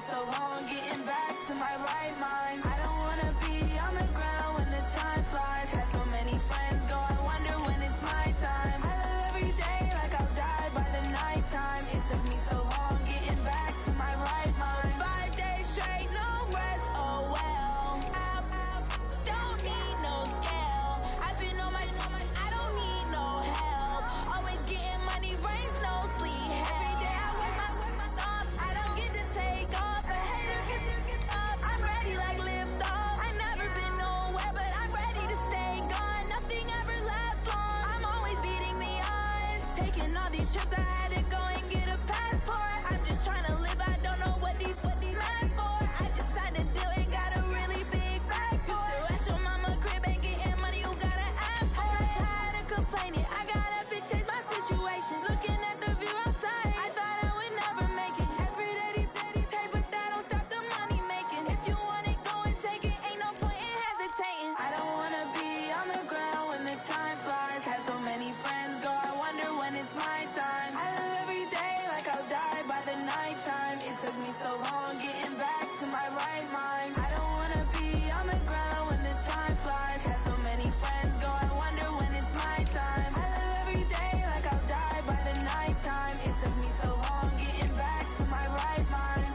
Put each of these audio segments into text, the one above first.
so long getting back to my right mind. I don't wanna be on the ground when the time flies. Had so many friends go, I wonder when it's my time. I live every day like I'll die by the nighttime. It took me so long getting back to my right mind. 5 days straight, no rest, oh well. I don't need no scale. I've been on my, I don't need no help. Always getting money, rain, snow, sleet. Every day I work my thumb. I don't get to take off. A hater get up. I'm ready like lift off. I've never been nowhere, but I'm ready to stay gone. Nothing ever lasts long. I'm always beating the odds. Taking all these trips, I had to go and get a passport. I'm just trying to live, I don't know what these mad for. I just signed a deal and got a really big bag for it. Still at your mama crib and getting money, you gotta ask for it. Tired of complaining, I got up and changed my situation. Looking at the view outside, I thought I would never make it. Every day they take, but that don't stop the money making. If you want it, go and take it, ain't no point in hesitating. I don't wanna be on the ground when the time flies. Had so many friends go, I wonder when it's my time. I live every day like I'll die by the nighttime. It took me so long getting back to my right mind. I don't wanna be on the ground when the time flies. Had so many friends go, I wonder when it's my time. I live every day like I'll die by the nighttime. It took me so long getting back to my right mind.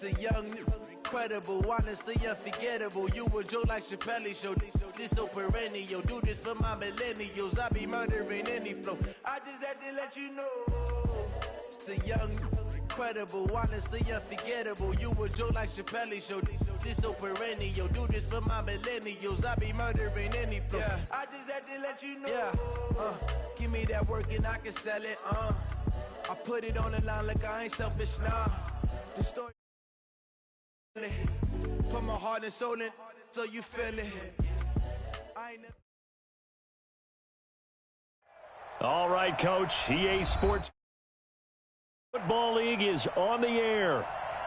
The young, incredible, honestly unforgettable. You a joke like Chappelle show. This so perennial. Do this for my millennials. I be murdering any flow. I just had to let you know. It's the young, incredible, honestly unforgettable. You a joke like Chappelle show. This so perennial. Do this for my millennials. I be murdering any flow. Yeah. I just had to let you know. Yeah. Give me that work and I can sell it. I put it on the line like I ain't selfish. Nah. The story. Put my heart and soul in, so you feel it. All right, Coach. EA Sports Football League is on the air.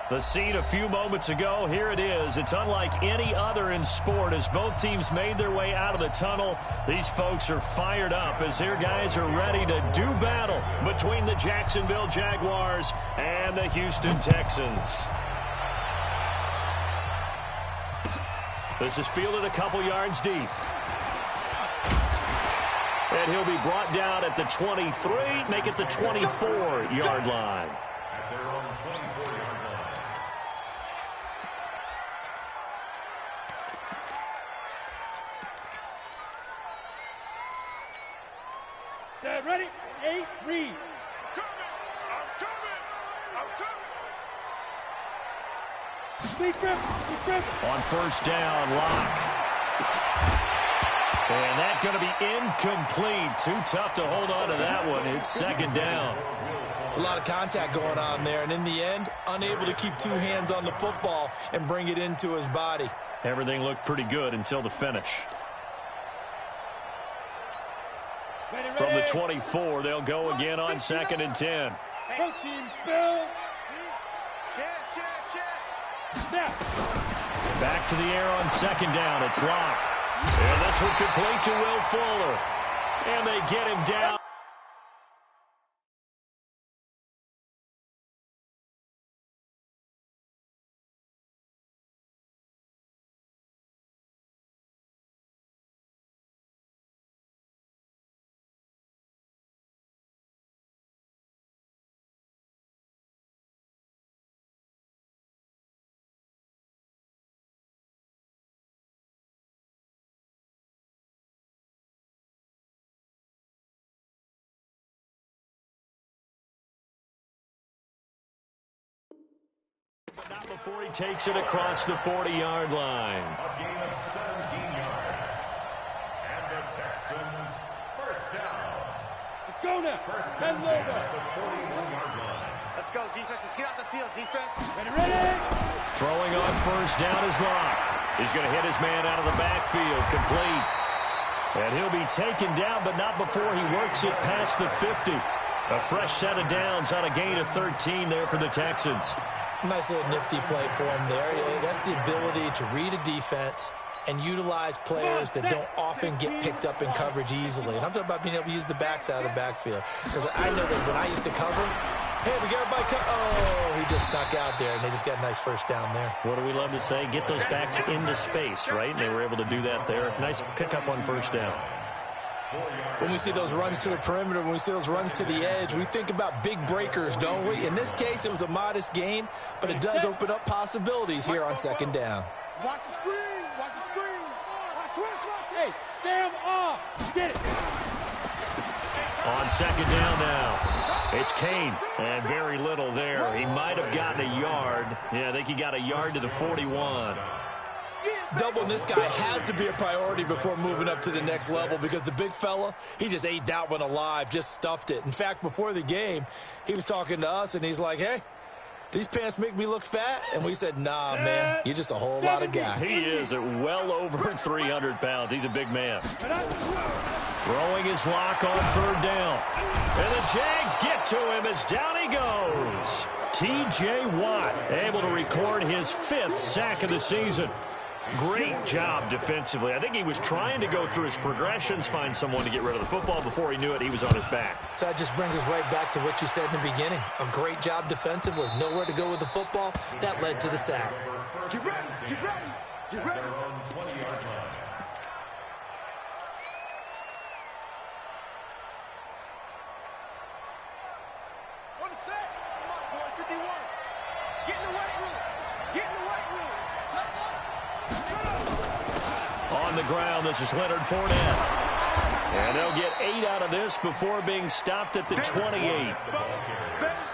The scene a few moments ago, here it is. It's unlike any other in sport as both teams made their way out of the tunnel. These folks are fired up as their guys are ready to do battle between the Jacksonville Jaguars and the Houston Texans. This is fielded a couple yards deep. And he'll be brought down at the 23, make it the 24-yard line. At their own 24-yard line. Set, ready, 8, read. On first down, Locke. And that's going to be incomplete. Too tough to hold on to that one. It's second down. It's a lot of contact going on there, and in the end, unable to keep two hands on the football and bring it into his body. Everything looked pretty good until the finish. From the 24, they'll go again on 2nd and 10. Go team, spill. Back to the air on 2nd down. It's Locke. And this one complete to Will Fuller. And they get him down. But not before he takes it across the 40-yard line. A gain of 17 yards. And the Texans first down. Let's go now. First and 10 at the 41-yard line. Let's go, defense. Let's get out the field, defense. Ready. Throwing on first down is Locke. He's going to hit his man out of the backfield. Complete. And he'll be taken down, but not before he works it past the 50. A fresh set of downs on a gain of 13 there for the Texans. Nice little nifty play for him there. That's the ability to read a defense and utilize players that don't often get picked up in coverage easily. And I'm talking about being able to use the backs out of the backfield. Because I know that when I used to cover, hey, we got everybody cover. Oh, he just snuck out there, and they just got a nice first down there. What do we love to say? Get those backs into space, right? And they were able to do that there. Nice pickup on first down. When we see those runs to the perimeter, when we see those runs to the edge, we think about big breakers, don't we? In this case, it was a modest gain, but it does open up possibilities here on second down. Watch the screen. Watch the screen. Hey, Sam off. Get it. On second down now, it's Kane, and very little there. He might have gotten a yard. Yeah, I think he got a yard to the 41. Doubling this guy has to be a priority before moving up to the next level because the big fella, he just ate that one alive, just stuffed it. In fact, before the game, he was talking to us, and he's like, hey, these pants make me look fat? And we said, nah, man, you're just a whole lot of guy. He is at well over 300 pounds. He's a big man. Throwing his lock on third down. And the Jags get to him as down he goes. T.J. Watt able to record his 5th sack of the season. Great job defensively. I think he was trying to go through his progressions, find someone to get rid of the football. Before he knew it, he was on his back. So that just brings us right back to what you said in the beginning. A great job defensively. Nowhere to go with the football. That led to the sack. Get ready. Get ready. Get ready. On the set. Come on, boy. 51. Get in the weight room. Get in the weight room. Let go. On the ground, this is Leonard Fournette. And they'll get 8 out of this before being stopped at the 28.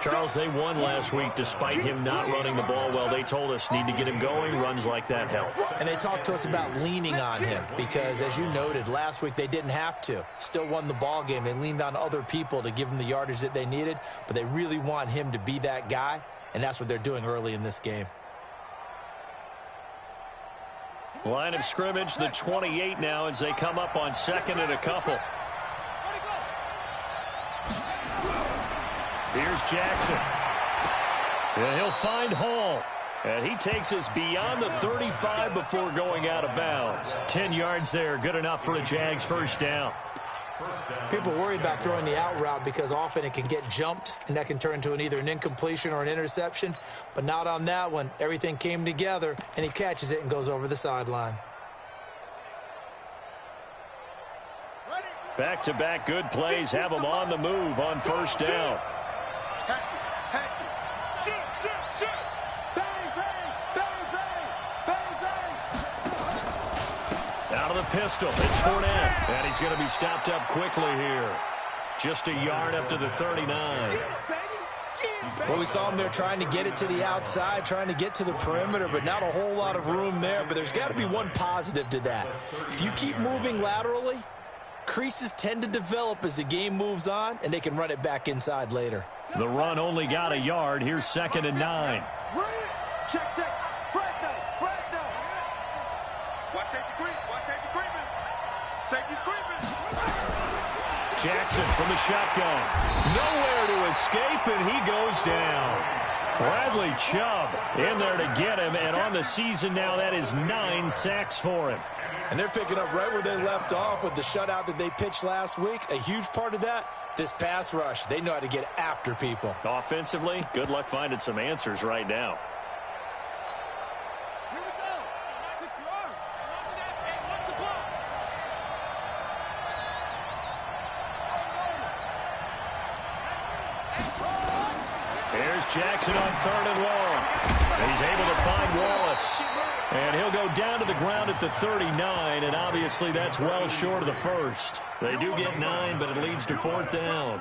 Charles, they won last week despite him not running the ball well. They told us need to get him going. Runs like that help. And they talked to us about leaning on him because, as you noted, last week they didn't have to. Still won the ball game. They leaned on other people to give them the yardage that they needed, but they really want him to be that guy, and that's what they're doing early in this game. Line of scrimmage, the 28 now as they come up on second and a couple. Here's Jackson. And he'll find Hall. And he takes us beyond the 35 before going out of bounds. 10 yards there, good enough for a Jags first down. People worry about throwing the out route because often it can get jumped, and that can turn into either an incompletion or an interception. But not on that one. Everything came together, and he catches it and goes over the sideline. Back-to-back good plays have him on the move on first down. Out of the pistol, it's Fournette, and he's going to be stopped up quickly here. Just a yard up to the 39. Well, we saw him there trying to get it to the outside, trying to get to the perimeter, but not a whole lot of room there. But there's got to be one positive to that. If you keep moving laterally, creases tend to develop as the game moves on, and they can run it back inside later. The run only got a yard. Here's second and 9. Check, check. Flag down. Flag down. Watch safety creep. Watch safety creeping. Safety's creeping. Jackson from the shotgun. Nowhere to escape, and he goes down. Bradley Chubb in there to get him, and on the season now, that is 9 sacks for him. And they're picking up right where they left off with the shutout that they pitched last week. A huge part of that, this pass rush. They know how to get after people. Offensively, good luck finding some answers right now. Here we go. 6 yards. Watch the block. Here's Jackson on 3rd and long. And he's able to find Wallace. And he'll go down to the ground at the 39, and obviously that's well short of the first. They do get 9, but it leads to 4th down.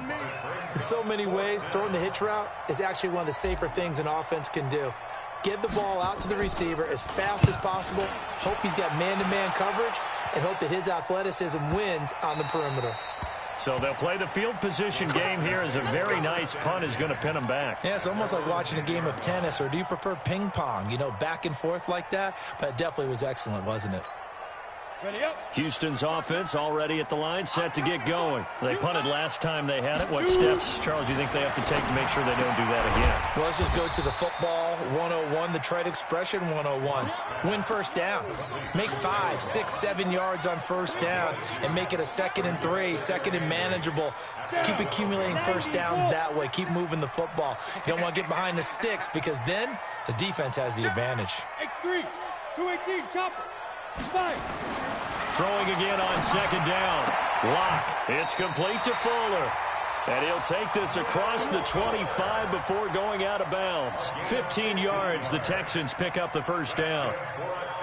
In so many ways, throwing the hitch route is actually one of the safer things an offense can do. Get the ball out to the receiver as fast as possible, hope he's got man-to-man coverage, and hope that his athleticism wins on the perimeter. So they'll play the field position game here as a very nice punt is going to pin them back. Yeah, it's almost like watching a game of tennis, or do you prefer ping pong, you know, back and forth like that? But it definitely was excellent, wasn't it? Houston's offense already at the line, set to get going. They punted last time they had it. What steps, Charles, do you think they have to take to make sure they don't do that again? Well, let's just go to the football 101, the trade expression 101. Win first down. Make 5, 6, 7 yards on first down and make it a 2nd and 3, 2nd and manageable. Keep accumulating first downs that way. Keep moving the football. You don't want to get behind the sticks because then the defense has the advantage. X3, 218, chopper, 5. Throwing again on 2nd down. Lock. It's complete to Fuller. And he'll take this across the 25 before going out of bounds. 15 yards, the Texans pick up the first down.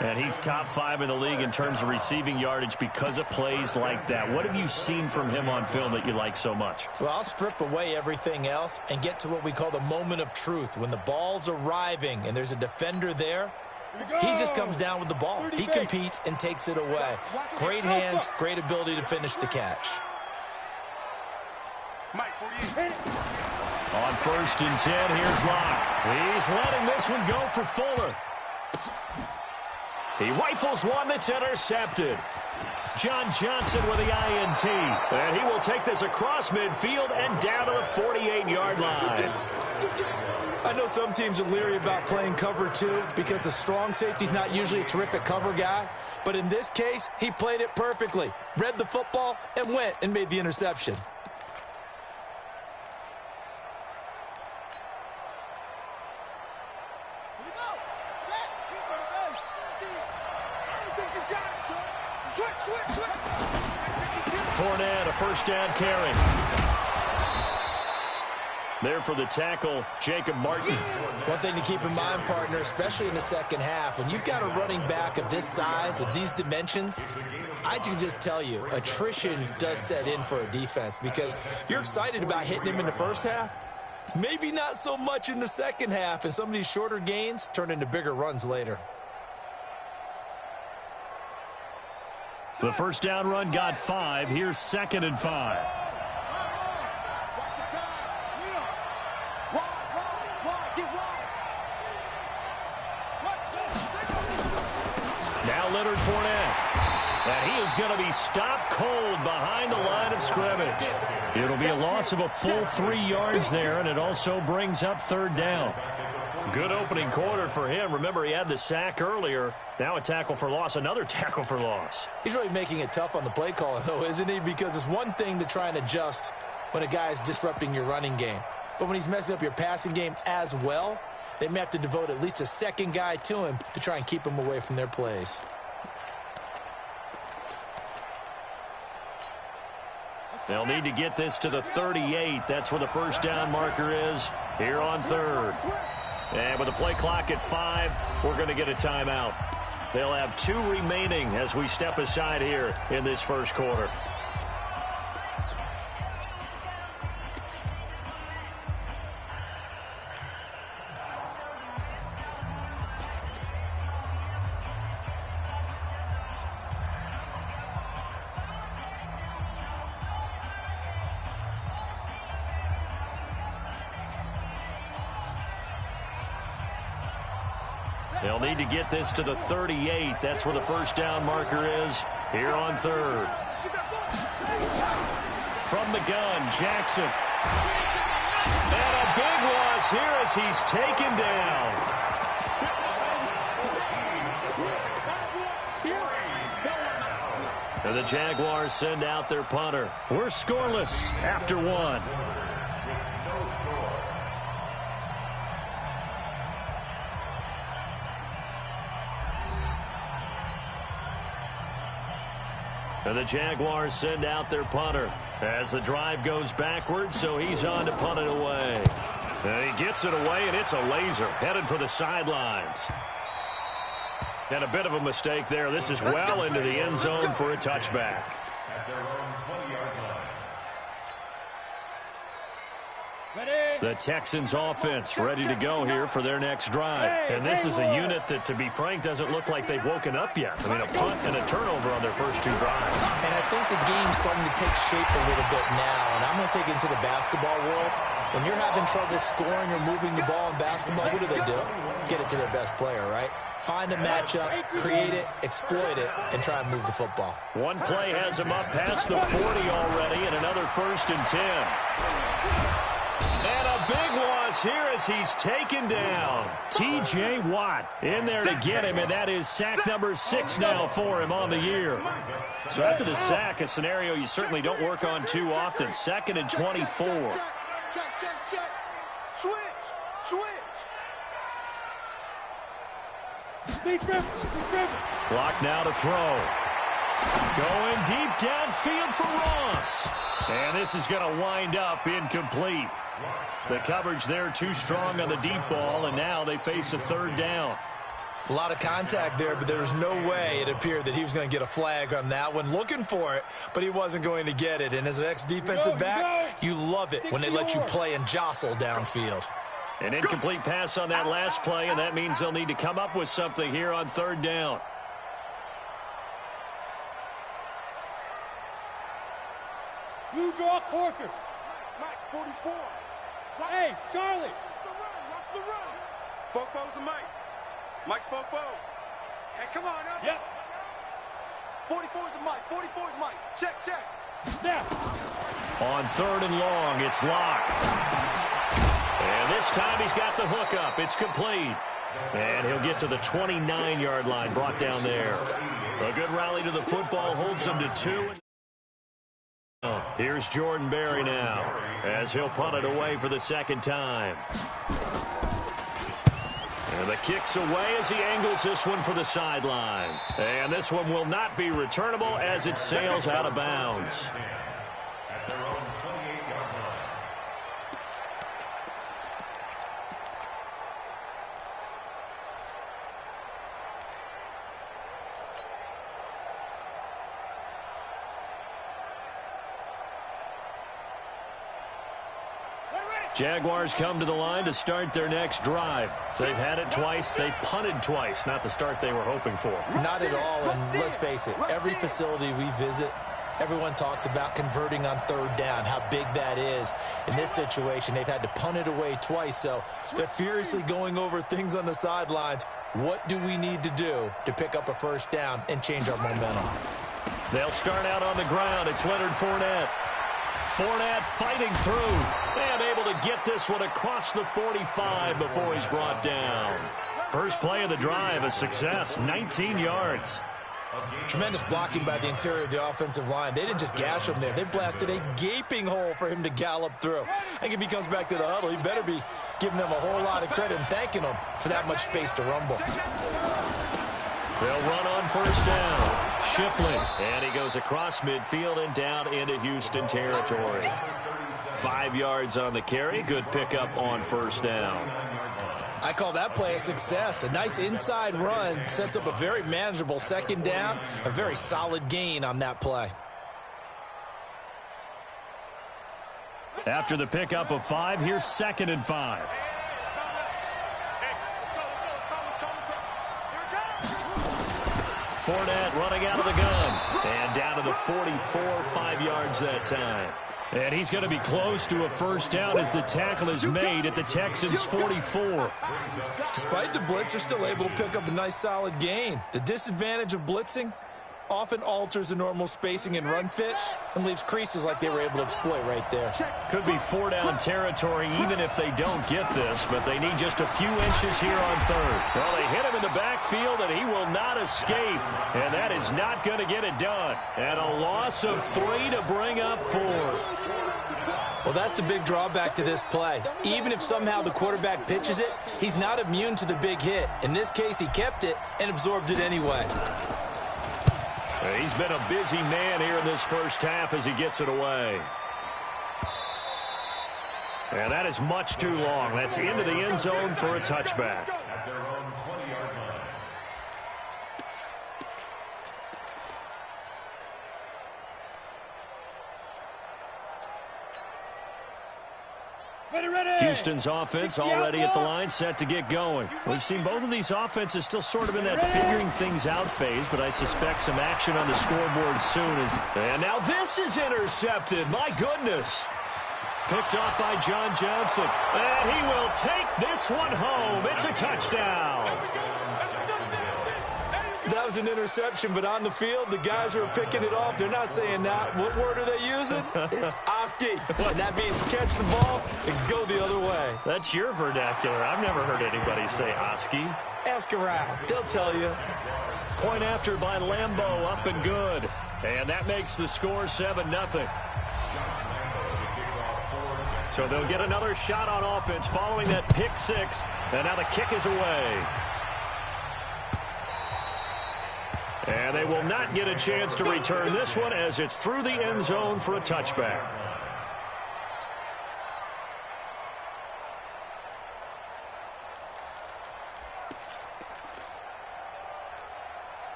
And he's top 5 in the league in terms of receiving yardage because of plays like that. What have you seen from him on film that you like so much? Well, I'll strip away everything else and get to what we call the moment of truth. When the ball's arriving and there's a defender there, he just comes down with the ball. He competes and takes it away. Great hands, great ability to finish the catch. On 1st and 10, here's Locke. He's letting this one go for Fuller. He rifles one that's intercepted. John Johnson with the INT. And he will take this across midfield and down to the 48-yard line. I know some teams are leery about playing cover 2 because the strong safety's not usually a terrific cover guy. But in this case, he played it perfectly. Read the football and went and made the interception. Fournette, a first down carry. There for the tackle, Jacob Martin. One thing to keep in mind, partner, especially in the second half, when you've got a running back of this size, of these dimensions, I can just tell you, attrition does set in for a defense because you're excited about hitting him in the first half. Maybe not so much in the second half, and some of these shorter gains turn into bigger runs later. The first down run got 5. Here's 2nd and 5. Now Leonard Fournette. And he is going to be stopped cold behind the line of scrimmage. It'll be a loss of a full 3 yards there, and it also brings up 3rd down. Good opening quarter for him. Remember, he had the sack earlier. Now a tackle for loss, another tackle for loss. He's really making it tough on the play caller, though, isn't he? Because it's one thing to try and adjust when a guy is disrupting your running game. But when he's messing up your passing game as well, they may have to devote at least a second guy to him to try and keep him away from their plays. They'll need to get this to the 38. That's where the first down marker is here on 3rd. And with the play clock at 5, we're going to get a timeout. They'll have 2 remaining as we step aside here in this first quarter. They'll need to get this to the 38. That's where the first down marker is here on 3rd. From the gun, Jackson. And a big loss here as he's taken down. And the Jaguars send out their punter. We're scoreless after 1. And the Jaguars send out their punter as the drive goes backwards, so he's on to punt it away. And he gets it away, and it's a laser headed for the sidelines. And a bit of a mistake there. This is well into the end zone for a touchback. Ready? The Texans offense ready to go here for their next drive. And this is a unit that, to be frank, doesn't look like they've woken up yet. I mean, a punt and a turnover on their first 2 drives. And I think the game's starting to take shape a little bit now. And I'm going to take it into the basketball world. When you're having trouble scoring or moving the ball in basketball, what do? Get it to their best player, right? Find a matchup, create it, exploit it, and try and move the football. One play has him up past the 40 already, and another 1st and 10. And a big loss here as he's taken down. T.J. Watt in there to get him, and that is sack number 6 now for him on the year. So after the sack, a scenario you certainly don't work on too often. 2nd and 24. Check. Switch. Block now to throw. Going deep downfield for Ross. And this is going to wind up incomplete. The coverage there too strong on the deep ball, and now they face a 3rd down. A lot of contact there, but there was no way it appeared that he was going to get a flag on that one. Looking for it, but he wasn't going to get it. And as an ex-defensive back, you love it when they let you play and jostle downfield. An incomplete pass on that last play, and that means they'll need to come up with something here on 3rd down. You draw corkers. Mike, 44. Hey, Charlie. Watch the run. Fofo's the Mike. Mike's Fofo. Hey, come on up. Yep. 44's the Mike. 44's Mike. Check. Now. On 3rd and long, it's Locke. And this time he's got the hook up. It's complete. And he'll get to the 29-yard line, brought down there. A good rally to the football holds him to 2. Here's Jordan Berry now, as he'll punt it away for the 2nd time. And the kick's away as he angles this one for the sideline. And this one will not be returnable as it sails out of bounds. At their own 28-yard line. Jaguars come to the line to start their next drive. They've had it twice. They've punted twice. Not the start they were hoping for. Not at all, and let's face it, every facility we visit, everyone talks about converting on 3rd down, how big that is. In this situation, they've had to punt it away twice, so they're furiously going over things on the sidelines. What do we need to do to pick up a 1st down and change our momentum? They'll start out on the ground. It's Leonard Fournette. Fournette fighting through and able to get this one across the 45 before he's brought down. First play of the drive, a success, 19 yards. Tremendous blocking by the interior of the offensive line. They didn't just gash him there. They blasted a gaping hole for him to gallop through. I think if he comes back to the huddle, he better be giving them a whole lot of credit and thanking them for that much space to rumble. They'll run on 1st down. Shipley, and he goes across midfield and down into Houston territory. 5 yards on the carry. Good pickup on 1st down. I call that play a success. A nice inside run sets up a very manageable 2nd down. A very solid gain on that play. After the pickup of 5, here's 2nd and 5. Fournette running out of the gun. And down to the 44, 5 yards that time. And he's going to be close to a 1st down as the tackle is made at the Texans' 44. Despite the blitz, they're still able to pick up a nice solid gain. The disadvantage of blitzing often alters the normal spacing and run fits and leaves creases like they were able to exploit right there. Could be 4-down territory even if they don't get this, but they need just a few inches here on 3rd. Well, they hit him in the backfield, and he will not escape, and that is not going to get it done. And a loss of 3 to bring up 4th. Well, that's the big drawback to this play. Even if somehow the quarterback pitches it, he's not immune to the big hit. In this case, he kept it and absorbed it anyway. He's been a busy man here in this 1st half as he gets it away. And that is much too long. That's into the end zone for a touchback. At their own 20-yard line. Houston's offense already at the line, set to get going. We've seen both of these offenses still sort of in that figuring things out phase, but I suspect some action on the scoreboard soon. And now this is intercepted. My goodness. Picked off by John Johnson. And he will take this one home. It's a touchdown. That was an interception, but on the field, the guys who are picking it off, they're not saying that. What word are they using? It's Oski. And that means catch the ball and go the other way. That's your vernacular. I've never heard anybody say Oski. Ask around. They'll tell you. Point after by Lambeau, up and good. And that makes the score 7-0. So they'll get another shot on offense following that pick six. And now the kick is away. And they will not get a chance to return this one as it's through the end zone for a touchback.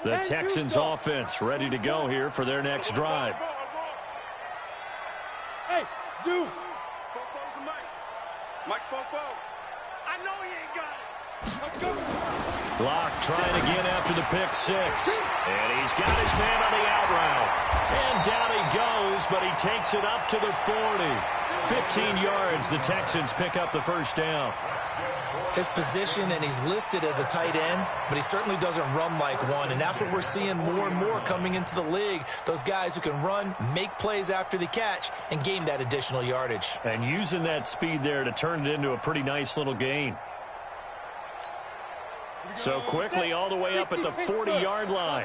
The Texans offense ready to go here for their next drive. Hey, Zoo. Mike's I know he ain't got it. Block trying again after the pick six. And he's got his man on the out route. And down he goes, but he takes it up to the 40. 15 yards, the Texans pick up the first down. His position, and he's listed as a tight end, but he certainly doesn't run like one, and that's what we're seeing more and more coming into the league. Those guys who can run, make plays after the catch, and gain that additional yardage. And using that speed there to turn it into a pretty nice little gain. So quickly all the way up at the 40-yard line.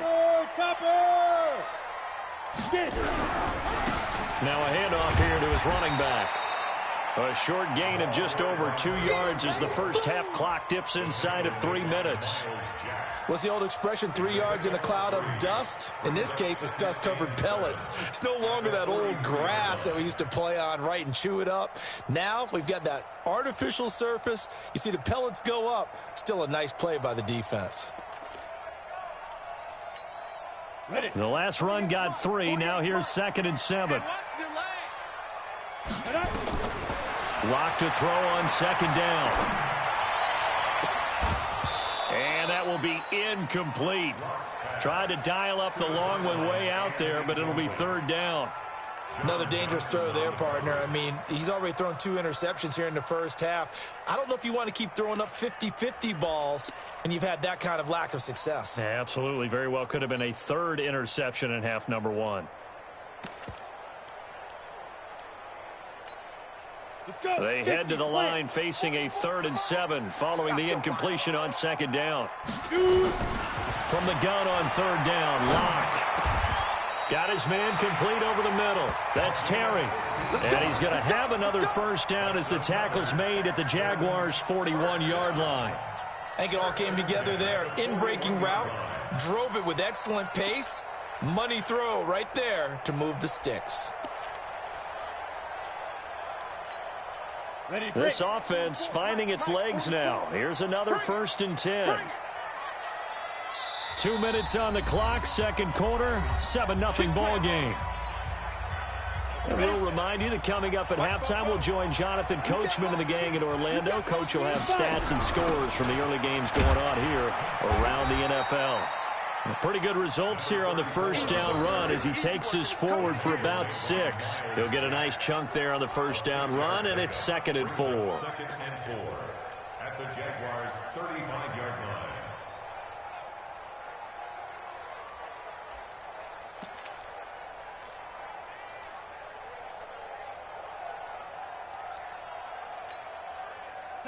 Now a handoff here to his running back. A short gain of just over 2 yards as the first half clock dips inside of 3 minutes. What's the old expression, 3 yards in a cloud of dust? In this case, it's dust-covered pellets. It's no longer that old grass that we used to play on, right, and chew it up. Now we've got that artificial surface. You see the pellets go up. Still a nice play by the defense. The last run got 3. Now here's 2nd and 7. Lock to throw on 2nd down. And that will be incomplete. Tried to dial up the long one way out there, but it'll be 3rd down. Another dangerous throw there, partner. I mean, he's already thrown 2 interceptions here in the first half. I don't know if you want to keep throwing up 50-50 balls, and you've had that kind of lack of success. Yeah, absolutely. Very well could have been a 3rd interception in half number 1. They head to the line facing a 3rd and 7 following the incompletion on 2nd down. From the gun on 3rd down, Locke. Got his man complete over the middle. That's Terry. And he's going to have another first down as the tackle's made at the Jaguars' 41-yard line. I think it all came together there. In-breaking route, drove it with excellent pace. Money throw right there to move the sticks. This offense finding its legs now. Here's another 1st and 10. 2 minutes on the clock, 2nd quarter, 7-0 ball game. And we'll remind you that coming up at halftime, we'll join Jonathan Coachman and the gang in Orlando. Coach will have stats and scores from the early games going on here around the NFL. Pretty good results here on the first down run as he takes us forward for about 6. He'll get a nice chunk there on the first down run, and it's 2nd and 4. 2nd and 4 at the Jaguars' 35-yard line.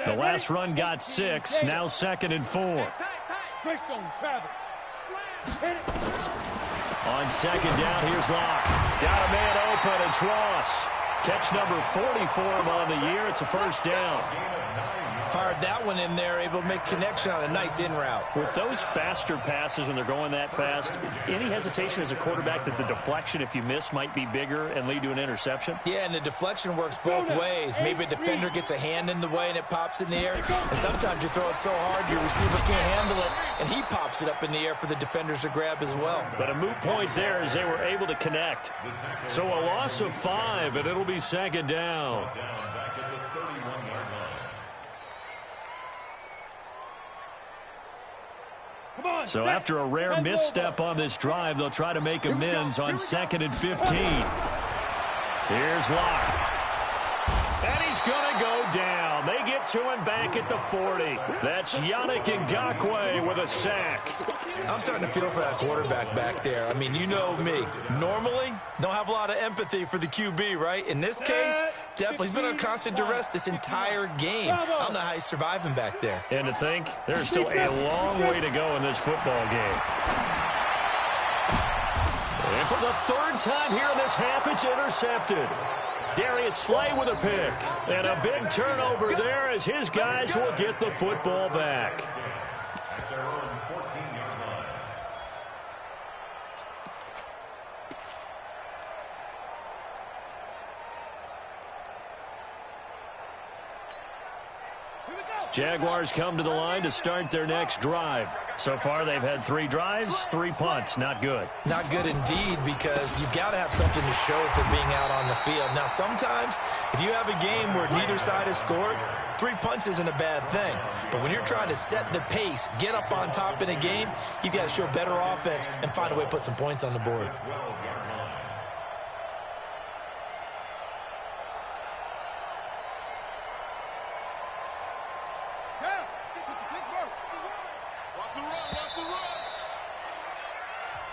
The last run got 6, now 2nd and 4. On 2nd down, here's Locke. Got a man open, it's Ross. Catch number 40 for him on the year. It's a first down. fired that one in there, able to make connection on a nice in route. With those faster passes when they're going that fast, any hesitation as a quarterback that the deflection, if you miss, might be bigger and lead to an interception? Yeah, and the deflection works both ways. Maybe a defender gets a hand in the way and it pops in the air, and sometimes you throw it so hard your receiver can't handle it, and he pops it up in the air for the defenders to grab as well. But a moot point there as they were able to connect. So a loss of 5, and it'll be second down. So after a rare misstep on this drive, they'll try to make amends on 2nd and 15. Here's Locke. And he's going to go down. They get to him back at the 40. That's Ygl Wk14 with a sack. I'm starting to feel for that quarterback back there. I mean, you know me. Normally, don't have a lot of empathy for the QB, right? In this case, definitely. He's been under constant duress this entire game. I don't know how he's surviving back there. And to think, there's still a long way to go in this football game. And for the 3rd time here in this half, it's intercepted. Darius Slay with a pick. And a big turnover there as his guys will get the football back. Jaguars come to the line to start their next drive. So far, they've had 3 drives, 3 punts. Not good. Not good indeed, because you've got to have something to show for being out on the field. Now, sometimes, if you have a game where neither side has scored, 3 punts isn't a bad thing. But when you're trying to set the pace, get up on top in a game, you've got to show better offense and find a way to put some points on the board.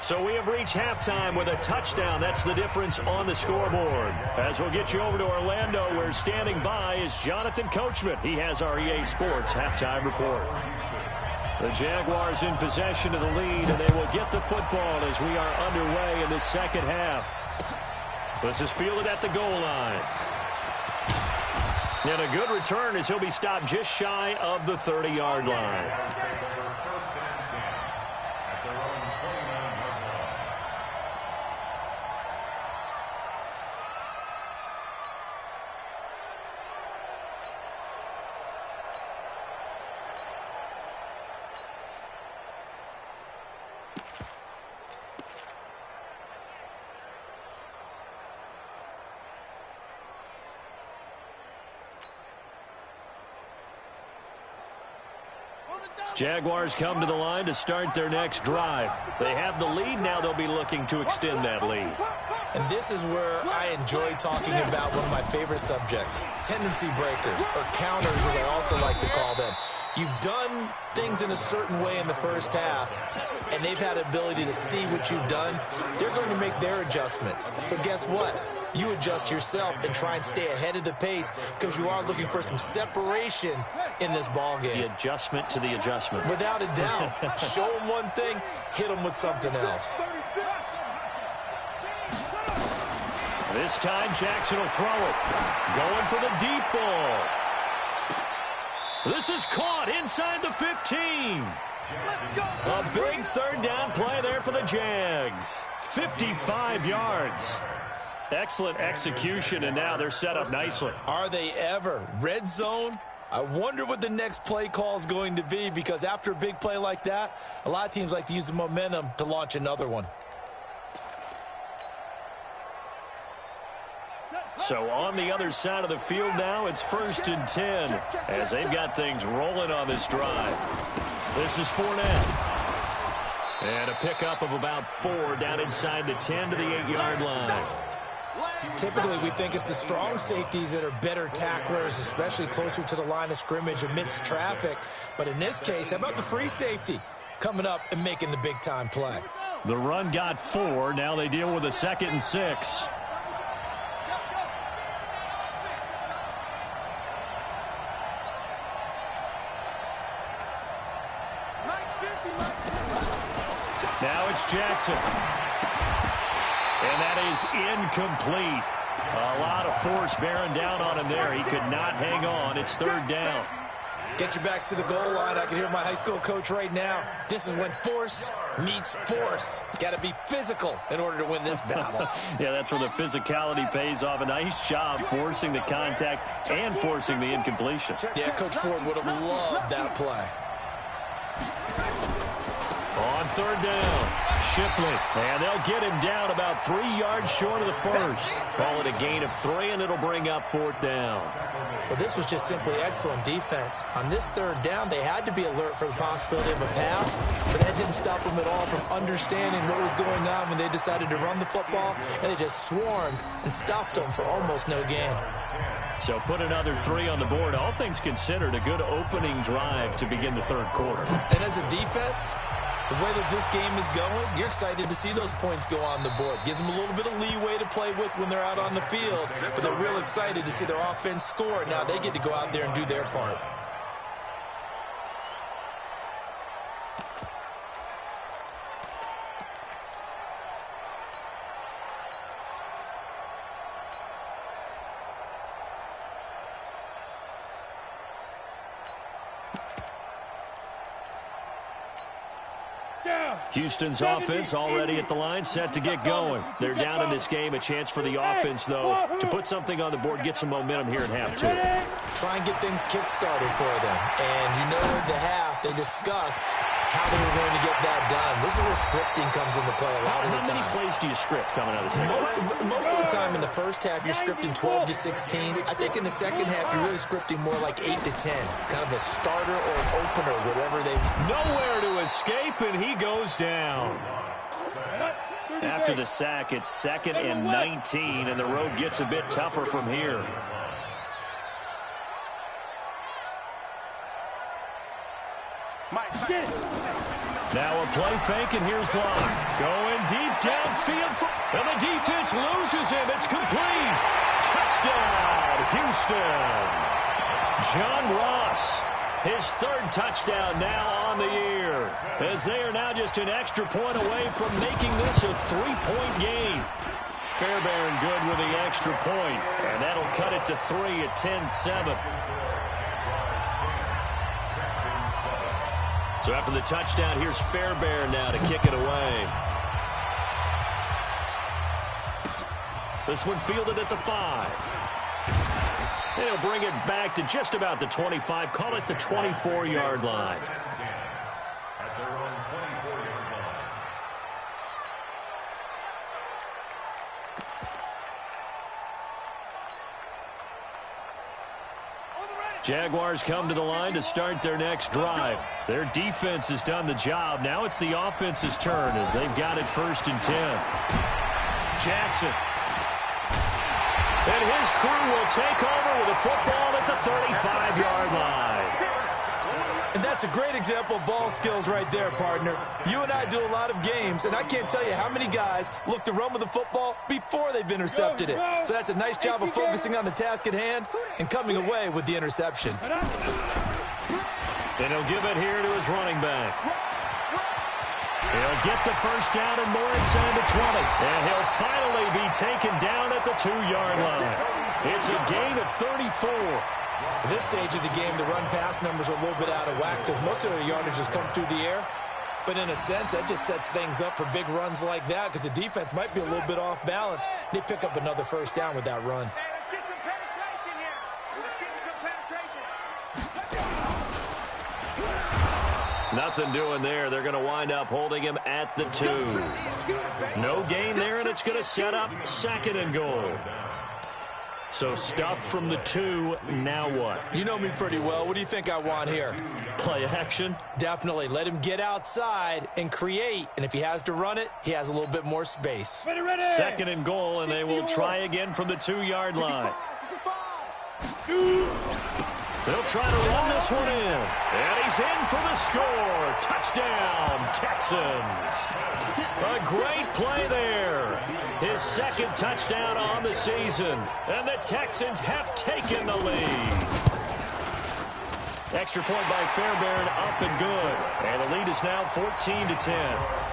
So we have reached halftime with a touchdown. That's the difference on the scoreboard. As we'll get you over to Orlando, where standing by is Jonathan Coachman. He has our EA Sports halftime report. The Jaguars in possession of the lead, and they will get the football as we are underway in the second half. This is fielded at the goal line. And a good return as he'll be stopped just shy of the 30-yard line. Jaguars come to the line to start their next drive. They have the lead. Now they'll be looking to extend that lead. And this is where I enjoy talking about one of my favorite subjects, tendency breakers, or counters as I also like to call them. You've done things in a certain way in the first half, and they've had the ability to see what you've done. They're going to make their adjustments. So guess what? You adjust yourself and try and stay ahead of the pace, because you are looking for some separation in this ball game. The adjustment to the adjustment. Without a doubt. Show them one thing, hit them with something else. This time Jackson will throw it. Going for the deep ball. This is caught inside the 15. A big 3rd down play there for the Jags. 55 yards. Excellent execution, and now they're set up nicely. Are they ever? Red zone? I wonder what the next play call is going to be, because after a big play like that, a lot of teams like to use the momentum to launch another one. So on the other side of the field now, it's 1st and 10 as they've got things rolling on this drive. This is Fournette. And a pickup of about 4 down inside the 10 to the 8-yard line. Typically, we think it's the strong safeties that are better tacklers, especially closer to the line of scrimmage amidst traffic. But in this case, how about the free safety coming up and making the big-time play? The run got 4. Now they deal with a 2nd and 6. Now it's Jackson. And that is incomplete. A lot of force bearing down on him there. He could not hang on. It's 3rd down. Get your backs to the goal line. I can hear my high school coach right now. This is when force meets force. Got to be physical in order to win this battle. Yeah, that's where the physicality pays off. A nice job forcing the contact and forcing the incompletion. Yeah, Coach Ford would have loved that play. On third down, Shipley. And they'll get him down about 3 yards short of the first. Call it a gain of 3, and it'll bring up fourth down. Well, this was just simply excellent defense. On this third down, they had to be alert for the possibility of a pass, but that didn't stop them at all from understanding what was going on when they decided to run the football, and they just swarmed and stuffed them for almost no gain. So put another 3 on the board. All things considered, a good opening drive to begin the third quarter. And as a defense, the way that this game is going, you're excited to see those points go on the board. Gives them a little bit of leeway to play with when they're out on the field, but they're real excited to see their offense score. Now they get to go out there and do their part. Houston's offense already at the line, set to get going. They're down in this game. A chance for the offense, though, to put something on the board, get some momentum here at half 2. Try and get things kick-started for them. And you know at the half, they discussed how they were going to get that done. This is where scripting comes into play a lot of the time. How many plays do you script coming out of the second? Most of the time in the first half, you're scripting 12 to 16. I think in the second half, you're really scripting more like 8 to 10. Kind of a starter or an opener, whatever they... Nowhere to escape, and he goes down. After the sack, it's 2nd and 19, and the road gets a bit tougher from here. Now a play fake, and here's Locke. Going deep downfield, and the defense loses him. It's complete. Touchdown, Houston. John Ross, his 3rd touchdown now on the year, as they are now just an extra point away from making this a 3-point game. Fairbairn good with the extra point, and that'll cut it to 3 at 10-7. So after the touchdown, here's Fairbairn now to kick it away. This one fielded at the 5. And he'll bring it back to just about the 25. Call it the 24-yard line. At their own 24-yard line. Jaguars come to the line to start their next drive. Their defense has done the job. Now it's the offense's turn as they've got it 1st and 10. Jackson. And his crew will take over with a football at the 35-yard line. And that's a great example of ball skills right there, partner. You and I do a lot of games, and I can't tell you how many guys look to run with the football before they've intercepted it. So that's a nice job of focusing on the task at hand and coming away with the interception. And he'll give it here to his running back. He'll get the first down and more inside the 20. And he'll finally be taken down at the 2-yard line. It's a gain of 34. At this stage of the game, the run-pass numbers are a little bit out of whack because most of the yardage has come through the air. But in a sense, that just sets things up for big runs like that because the defense might be a little bit off balance. They pick up another first down with that run. Hey, let's get some penetration here. Let's get some penetration. Nothing doing there. They're going to wind up holding him at the 2. No gain there, and it's going to set up 2nd and goal. So stuffed from the 2, now what? You know me pretty well. What do you think I want here? Play action? Definitely. Let him get outside and create. And if he has to run it, he has a little bit more space. 2nd and goal, and they will try again from the 2-yard line. They'll try to run this one in. And he's in for the score. Touchdown, Texans. A great play there. His 2nd touchdown on the season. And the Texans have taken the lead. Extra point by Fairbairn, up and good. And the lead is now 14-10.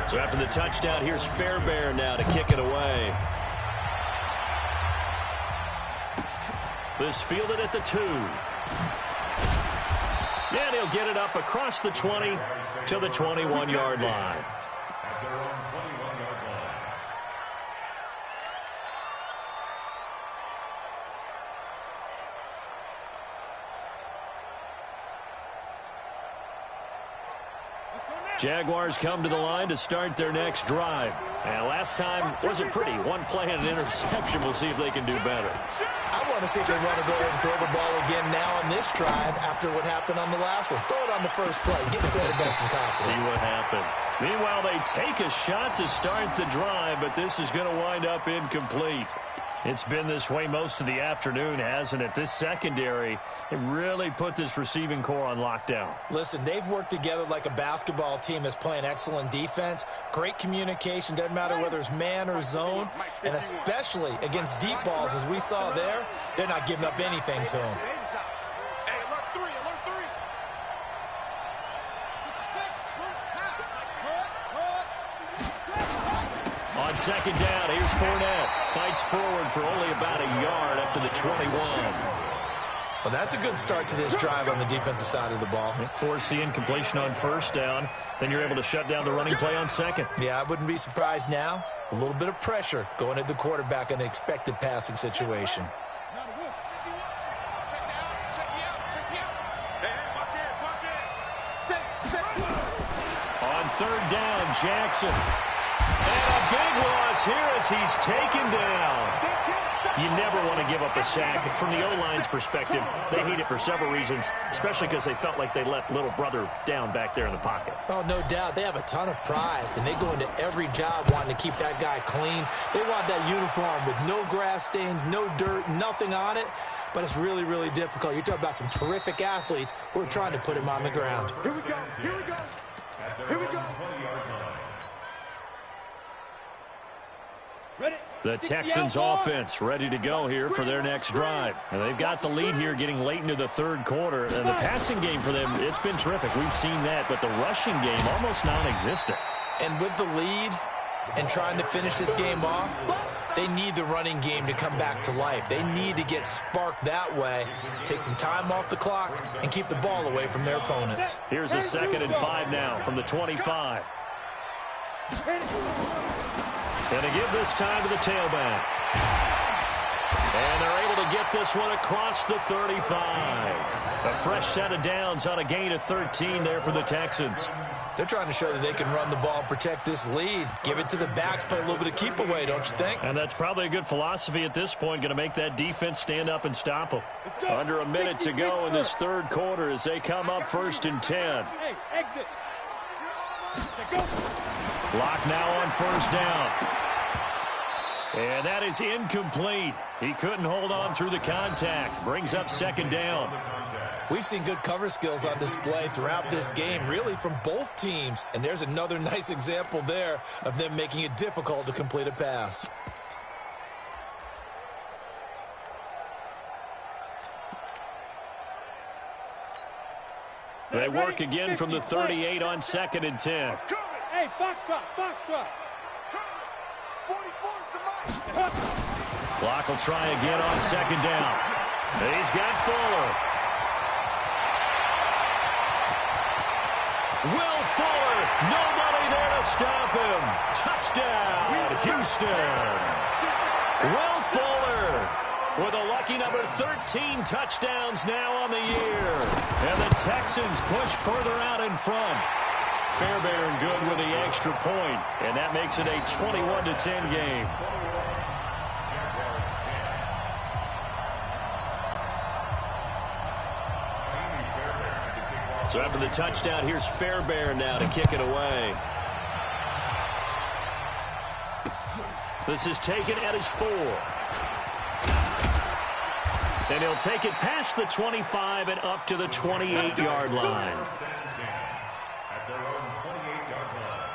So after the touchdown, here's Fairbairn now to kick it away. This fielded at the 2. And he'll get it up across the 20 to the 21-yard line. At their own 21-yard line. Jaguars come to the line to start their next drive. And last time wasn't pretty. One play and an interception. We'll see if they can do better. I want to see if they want to go ahead and throw the ball again now on this drive after what happened on the last one. Throw it on the first play. Give the quarterback some confidence. See what happens. Meanwhile, they take a shot to start the drive, but this is going to wind up incomplete. It's been this way most of the afternoon, hasn't it? This secondary, it really put this receiving core on lockdown. Listen, they've worked together like a basketball team that's playing excellent defense. Great communication, doesn't matter whether it's man or zone. And especially against deep balls, as we saw there, they're not giving up anything to them. On second down, here's Fournette. Fights forward for only about a yard up to the 21. Well, that's a good start to this drive on the defensive side of the ball. Force the incompletion on first down. Then you're able to shut down the running play on second. Yeah, I wouldn't be surprised now. A little bit of pressure going at the quarterback in an expected passing situation. On third down, Jackson. And a big loss here as he's taken down. You never want to give up a sack. From the O-line's perspective, they hate it for several reasons, especially because they felt like they let little brother down back there in the pocket. Oh, no doubt. They have a ton of pride, and they go into every job wanting to keep that guy clean. They want that uniform with no grass stains, no dirt, nothing on it. But it's really, really difficult. You're talking about some terrific athletes who are trying to put him on the ground. Here we go. Here we go. Here we go. The Texans offense ready to go here for their next drive. And they've got the lead here getting late into the third quarter. And the passing game for them, it's been terrific. We've seen that, but the rushing game almost non-existent. And with the lead and trying to finish this game off, they need the running game to come back to life. They need to get sparked that way, take some time off the clock, and keep the ball away from their opponents. Here's a 2nd and 5 now from the 25. And to give this time to the tailback. And they're able to get this one across the 35. A fresh set of downs on a gain of 13 there for the Texans. They're trying to show that they can run the ball and protect this lead. Give it to the backs, play a little bit of keep away, don't you think? And that's probably a good philosophy at this point, going to make that defense stand up and stop them. Under a minute to go in this third quarter as they come up 1st and 10. Hey, exit. Clock now on first down. And that is incomplete. He couldn't hold on through the contact. Brings up 2nd down. We've seen good cover skills on display throughout this game, really from both teams. And there's another nice example there of them making it difficult to complete a pass. They work again from the 38 on 2nd and 10. Hey, foxtrot, foxtrot. Clock will try again on 2nd down. He's got Fuller. Will Fuller, nobody there to stop him. Touchdown, Houston. Will Fuller with a lucky number 13 touchdowns now on the year. And the Texans push further out in front. Fairbairn good with the extra point, and that makes it a 21-10 game. So after the touchdown, here's Fairbairn now to kick it away. This is taken at his 4. And he'll take it past the 25 and up to the 28-yard line. At their own 28-yard line.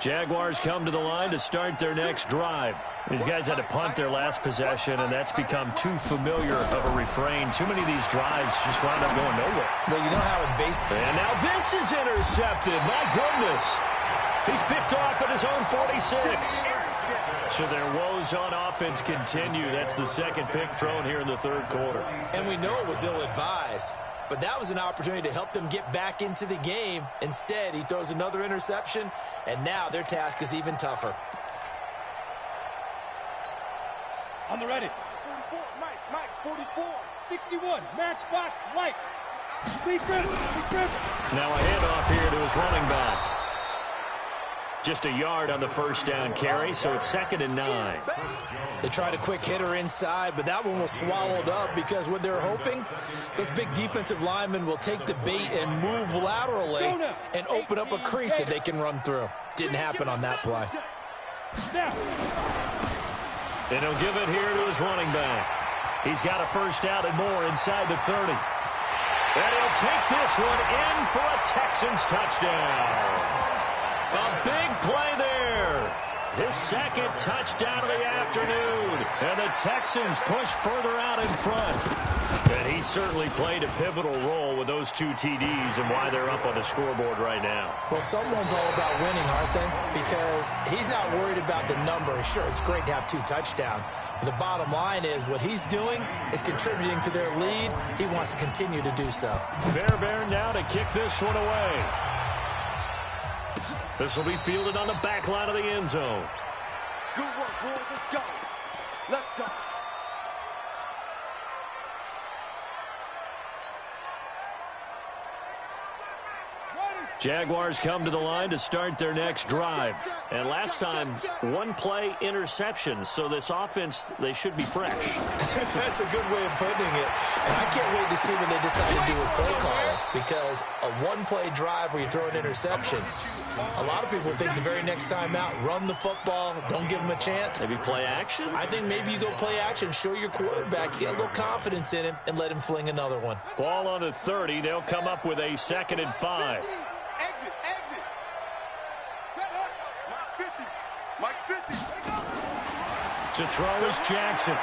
Jaguars come to the line to start their next drive. These guys had to punt their last possession, and that's become too familiar of a refrain. Too many of these drives just wound up going nowhere. Well, you know how in baseball... And now this is intercepted. My goodness. He's picked off at his own 46. So their woes on offense continue. That's the second pick thrown here in the third quarter. And we know it was ill-advised, but that was an opportunity to help them get back into the game. Instead, he throws another interception, and now their task is even tougher. On the ready. 44, Mike, 44, 61, matchbox, lights. Lee Griffin. Now a handoff here to his running back. Just a yard on the first down carry, so it's 2nd and 9. They tried a quick hitter inside, but that one was swallowed up because what they're hoping, those big defensive linemen will take the bait and move laterally and open up a crease that they can run through. Didn't happen on that play. And he'll give it here to his running back. He's got a first down and more inside the 30. And he'll take this one in for a Texans touchdown. A big play there. His second touchdown of the afternoon. And the Texans push further out in front. And he certainly played a pivotal role with those 2 TDs and why they're up on the scoreboard right now. Well, someone's all about winning, aren't they? Because he's not worried about the number. Sure, it's great to have 2 touchdowns. But the bottom line is what he's doing is contributing to their lead. He wants to continue to do so. Fairbairn now to kick this one away. This will be fielded on the back line of the end zone. Good work, boys. Let's go. Let's go. Jaguars come to the line to start their next drive. And last time, 1-play interception. So this offense, they should be fresh. That's a good way of putting it. And I can't wait to see what they decide to do with play calling. Because a 1-play drive where you throw an interception, a lot of people think the very next time out, run the football, don't give them a chance. Maybe play action? I think maybe you go play action, show your quarterback, get a little confidence in him, and let him fling another one. Ball on the 30. They'll come up with a 2nd and 5. Exit. Set up. Mike 50. To throw is Jackson.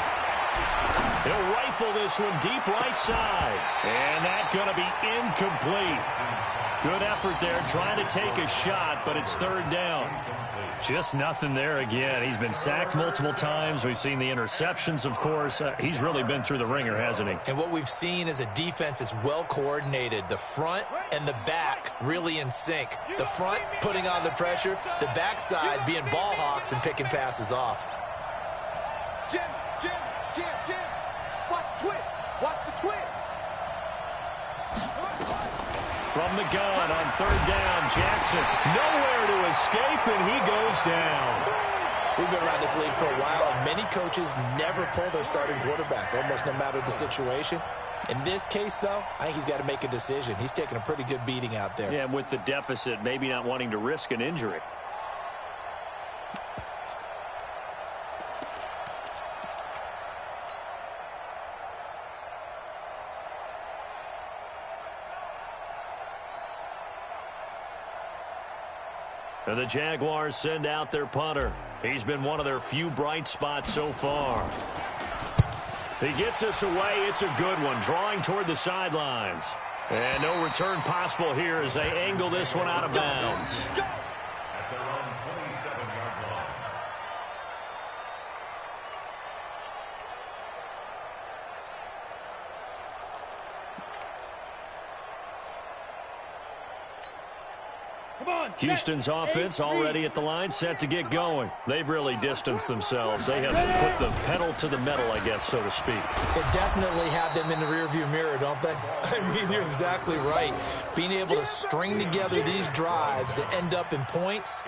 He'll rifle this one deep right side. And that's going to be incomplete. Good effort there, trying to take a shot, but it's 3rd down. Just nothing there again. He's been sacked multiple times. We've seen the interceptions, of course. He's really been through the ringer, hasn't he? And what we've seen is a defense that's well coordinated. The front and the back really in sync. The front putting on the pressure, the backside being ball hawks and picking passes off. Jim. Watch the twist. From the gun on 3rd down, Jackson nowhere to escape, and he goes down. We've been around this league for a while, and many coaches never pull their starting quarterback, almost no matter the situation. In this case, though, I think he's got to make a decision. He's taking a pretty good beating out there. Yeah, with the deficit, maybe not wanting to risk an injury. And the Jaguars send out their punter. He's been one of their few bright spots so far. He gets us away. It's a good one, drawing toward the sidelines. And no return possible here as they angle this one out of bounds. At their own 27-yard line. Houston's offense already at the line, set to get going. They've really distanced themselves. They have put the pedal to the metal, I guess, so to speak. So definitely have them in the rearview mirror, don't they? I mean, you're exactly right. Being able to string together these drives that end up in points,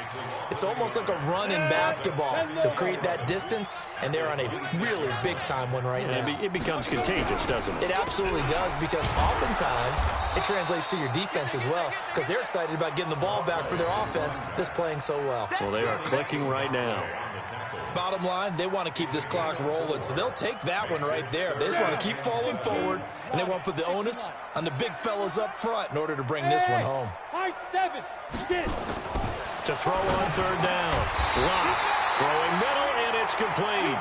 it's almost like a run in basketball to create that distance, and they're on a really big-time one right now. It becomes contagious, doesn't it? It absolutely does, because oftentimes it translates to your defense as well, because they're excited about getting the ball back for their offense that's playing so well. Well, they are clicking right now. Bottom line, they want to keep this clock rolling, so they'll take that one right there. They just want to keep falling forward, and they want to put the onus on the big fellas up front in order to bring this one home. High 7, get it. to throw on third down. Locke throwing middle, and it's complete.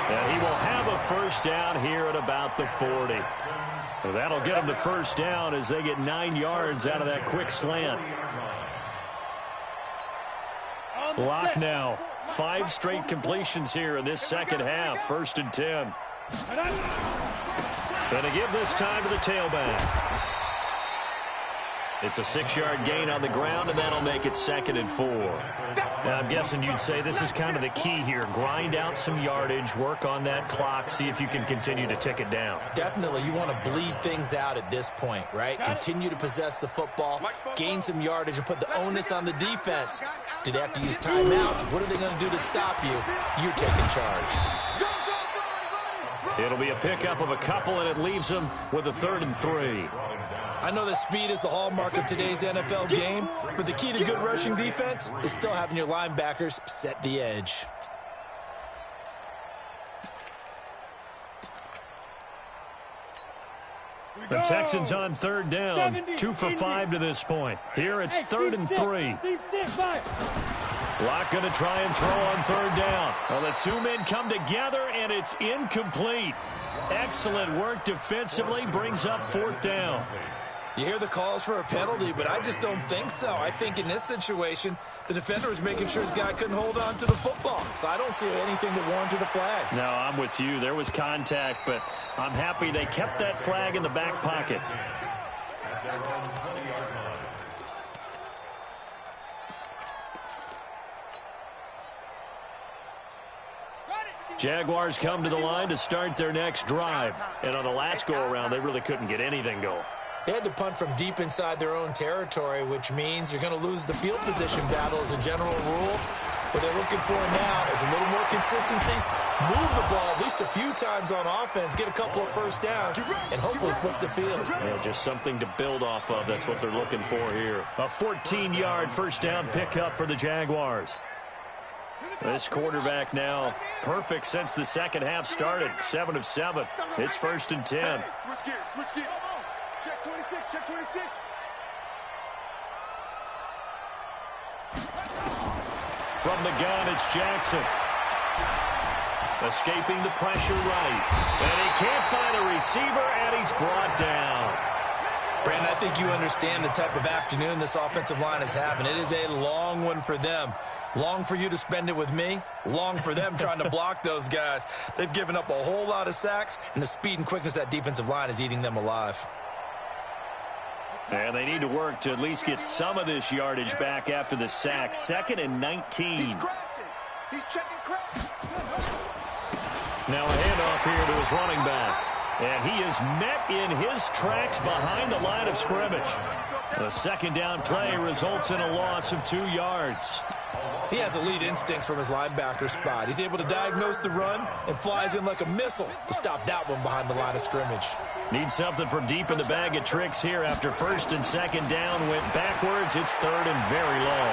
And he will have a first down here at about the 40. So that'll get him the first down as they get 9 yards out of that quick slant. Locke now. 5 straight completions here in this second half. 1st and 10. Going to give this time to the tailback. It's a 6-yard gain on the ground, and that'll make it 2nd and 4. Now, I'm guessing you'd say this is kind of the key here. Grind out some yardage, work on that clock, see if you can continue to tick it down. Definitely. You want to bleed things out at this point, right? Continue to possess the football, gain some yardage, and put the onus on the defense. Do they have to use timeouts? What are they going to do to stop you? You're taking charge. It'll be a pickup of a couple, and it leaves them with a 3rd and 3. I know that speed is the hallmark of today's NFL game, but the key to good rushing defense is still having your linebackers set the edge. The Texans on 3rd down, 2 for 5 to this point. Here it's 3rd and 3. Locke going to try and throw on 3rd down. Well, the 2 men come together, and it's incomplete. Excellent work defensively, brings up 4th down. You hear the calls for a penalty, but I just don't think so. I think in this situation, the defender was making sure his guy couldn't hold on to the football. So I don't see anything that warranted a flag. No, I'm with you. There was contact, but I'm happy they kept that flag in the back pocket. Jaguars come to the line to start their next drive. And on the last go-around, they really couldn't get anything going. They had to punt from deep inside their own territory, which means you're going to lose the field position battle as a general rule. What they're looking for now is a little more consistency, move the ball at least a few times on offense, get a couple of first downs, and hopefully flip the field. Yeah, just something to build off of. That's what they're looking for here. A 14-yard first down pickup for the Jaguars. This quarterback now perfect since the second half started. 7 of 7. It's 1st and 10. Switch gears. Check 26, check 26. From the gun, it's Jackson. Escaping the pressure right. And he can't find a receiver, and he's brought down. Brandon, I think you understand the type of afternoon this offensive line is having. It is a long one for them. Long for you to spend it with me. Long for them trying to block those guys. They've given up a whole lot of sacks, and the speed and quickness of that defensive line is eating them alive. And they need to work to at least get some of this yardage back after the sack. 2nd and 19. He's checking cracks. Now a handoff here to his running back. And he is met in his tracks behind the line of scrimmage. The 2nd down play results in a loss of 2 yards. He has elite instincts from his linebacker spot. He's able to diagnose the run and flies in like a missile to stop that one behind the line of scrimmage. Need something from deep in the bag of tricks here after 1st and 2nd down went backwards. It's 3rd and very low.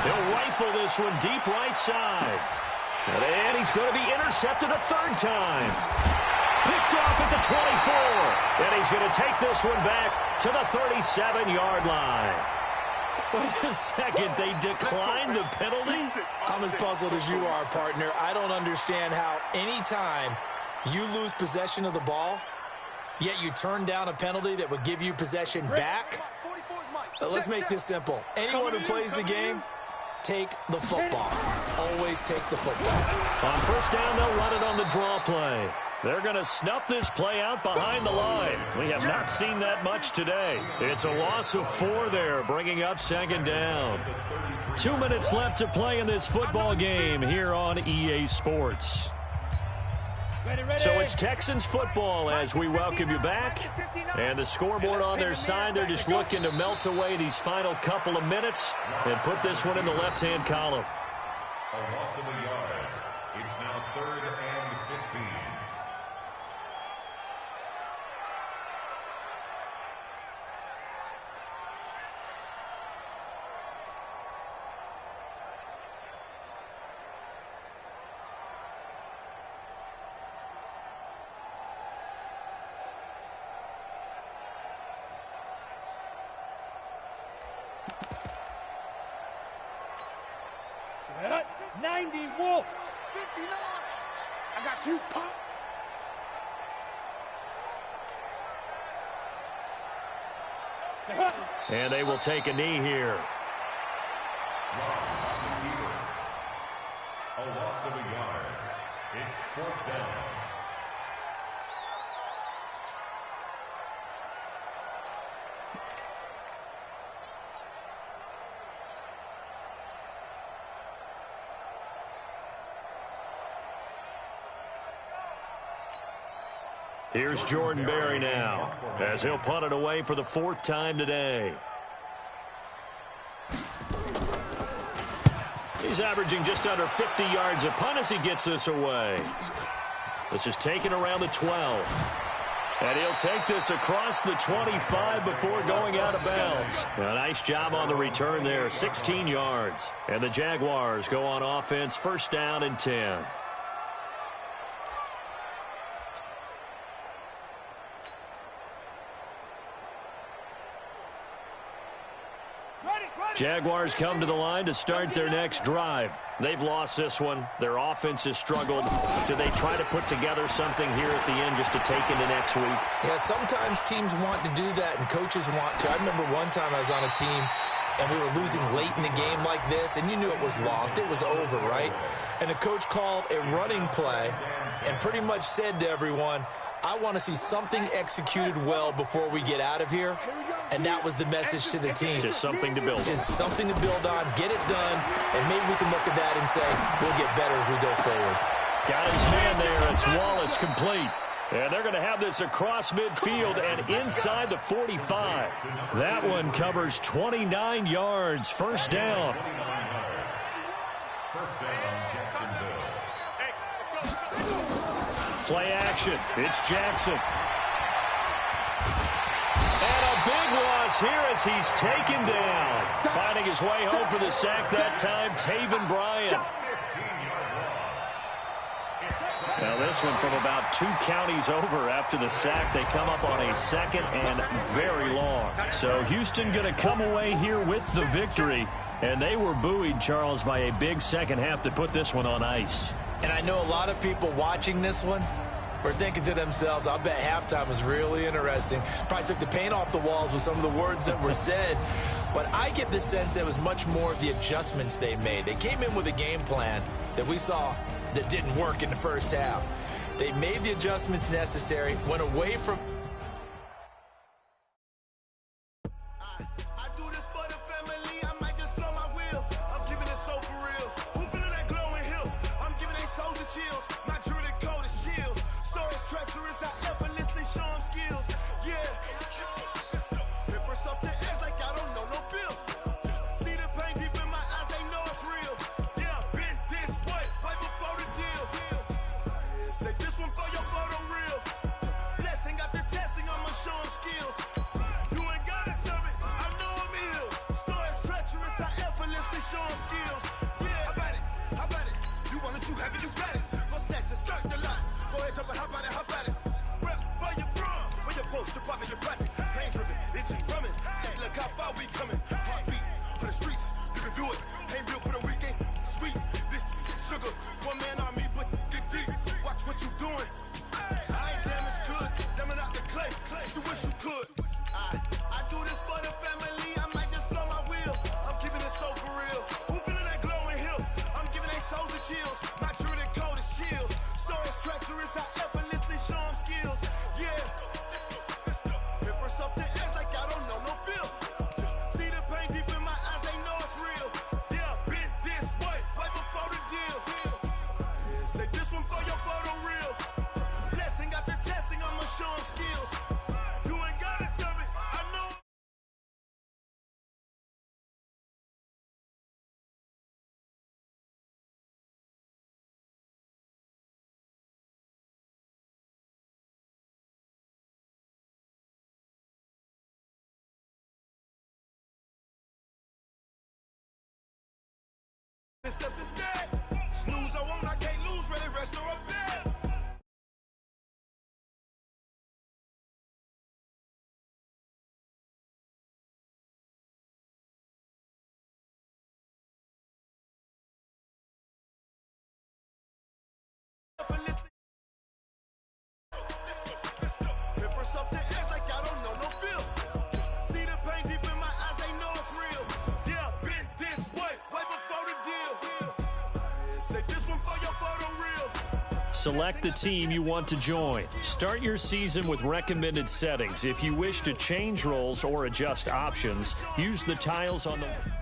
He'll rifle this one deep right side. And he's going to be intercepted a 3rd time. Picked off at the 24. And he's going to take this one back to the 37-yard line. Wait a second, they declined the penalty? I'm as puzzled as you are, partner. I don't understand how any time you lose possession of the ball, yet you turn down a penalty that would give you possession back. Let's make this simple. Anyone who plays the game, take the football. Always take the football. On 1st down, they'll run it on the draw play. They're going to snuff this play out behind the line. We have not seen that much today. It's a loss of 4 there, bringing up 2nd down. 2 minutes left to play in this football game here on EA Sports. So it's Texans football as we welcome you back. And the scoreboard on their side, they're just looking to melt away these final couple of minutes and put this one in the left-hand column. A loss of a yard. It's now 3rd and 15. 90 Wolf. 59. I got you, Pop. And they will take a knee here. A loss of a yard. It's 4th down. Here's Jordan Berry now, as he'll punt it away for the 4th time today. He's averaging just under 50 yards a punt as he gets this away. This is taken around the 12. And he'll take this across the 25 before going out of bounds. A nice job on the return there, 16 yards. And the Jaguars go on offense, 1st down and 10. Jaguars come to the line to start their next drive. They've lost this one. Their offense has struggled. Do they try to put together something here at the end just to take into next week? Yeah, sometimes teams want to do that and coaches want to. I remember one time I was on a team and we were losing late in the game like this, and you knew it was lost. It was over, right? And the coach called a running play and pretty much said to everyone, I want to see something executed well before we get out of here. And that was the message to the team. Just something to build on. Just something to build on, get it done, and maybe we can look at that and say, we'll get better as we go forward. Got his man there. It's Wallace complete. And they're going to have this across midfield and inside the 45. That one covers 29 yards. 1st down. 1st down, Jacksonville. Play action. It's Jackson. And a big loss here as he's taken down. Finding his way home for the sack that time, Taven Bryan. Now this one from about 2 counties over after the sack. They come up on a 2nd and very long. So Houston going to come away here with the victory. And they were buoyed, Charles, by a big second half to put this one on ice. And I know a lot of people watching this one were thinking to themselves, I'll bet halftime was really interesting. Probably took the paint off the walls with some of the words that were said. But I get the sense it was much more of the adjustments they made. They came in with a game plan that we saw that didn't work in the 1st half. They made the adjustments necessary, went away from... This stuff is dead. Snooze, I won't, I can't lose, ready, rest or up there. select the team you want to join. Start your season with recommended settings. If you wish to change roles or adjust options, use the tiles on the...